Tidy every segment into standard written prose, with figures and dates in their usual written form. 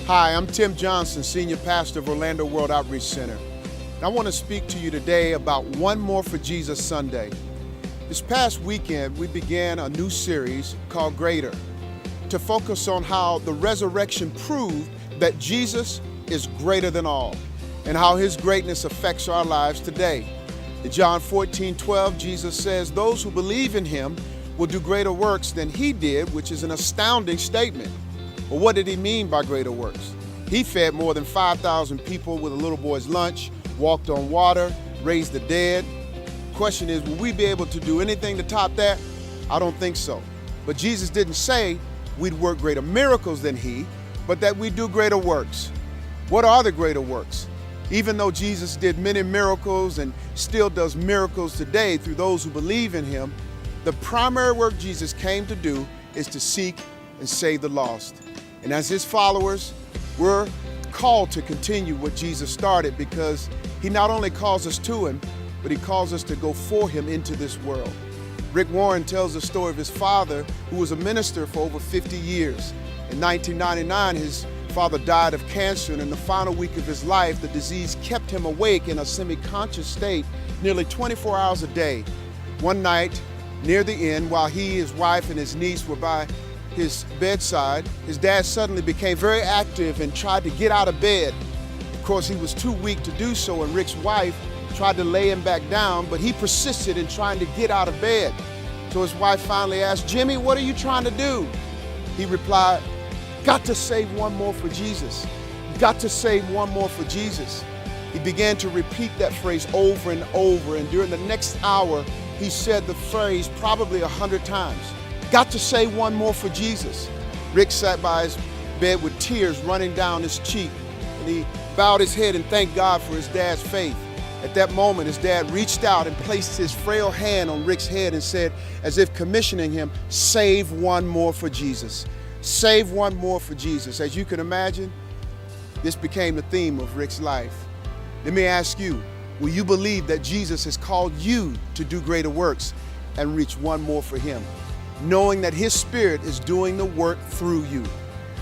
Hi, I'm Tim Johnson, Senior Pastor of Orlando World Outreach Center. I want to speak to you today about One More for Jesus Sunday. This past weekend, we began a new series called Greater to focus on how the resurrection proved that Jesus is greater than all and how his greatness affects our lives today. In John 14:12, Jesus says, "Those who believe in him will do greater works than he did," which is an astounding statement. But what did he mean by greater works? He fed more than 5,000 people with a little boy's lunch, walked on water, raised the dead. Question is, will we be able to do anything to top that? I don't think so. But Jesus didn't say we'd work greater miracles than he, but that we do greater works. What are the greater works? Even though Jesus did many miracles and still does miracles today through those who believe in him, the primary work Jesus came to do is to seek and save the lost. And as his followers, we're called to continue what Jesus started, because he not only calls us to him, but he calls us to go for him into this world. Rick Warren tells the story of his father, who was a minister for over 50 years. In 1999, his father died of cancer, and in the final week of his life, the disease kept him awake in a semi-conscious state nearly 24 hours a day. One night, near the end, while he, his wife, and his niece were by his bedside, his dad suddenly became very active and tried to get out of bed. Of course, he was too weak to do so, and Rick's wife tried to lay him back down, but he persisted in trying to get out of bed. So his wife finally asked, "Jimmy, what are you trying to do?" He replied, "Got to save one more for Jesus. Got to save one more for Jesus." He began to repeat that phrase over and over, and during the next hour, he said the phrase probably 100 times. Got to say one more for Jesus. Rick sat by his bed with tears running down his cheek, and he bowed his head and thanked God for his dad's faith. At that moment, his dad reached out and placed his frail hand on Rick's head and said, as if commissioning him, "Save one more for Jesus. Save one more for Jesus." As you can imagine, this became the theme of Rick's life. Let me ask you, will you believe that Jesus has called you to do greater works and reach one more for him, knowing that his Spirit is doing the work through you?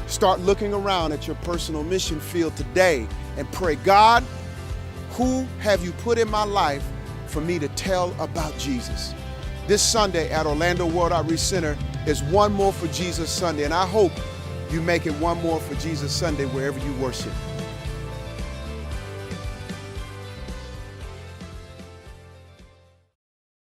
Start looking around at your personal mission field today and pray, "God, who have you put in my life for me to tell about Jesus?" This Sunday at Orlando World Outreach Center is One More for Jesus Sunday, and I hope you make it one more for Jesus Sunday wherever you worship.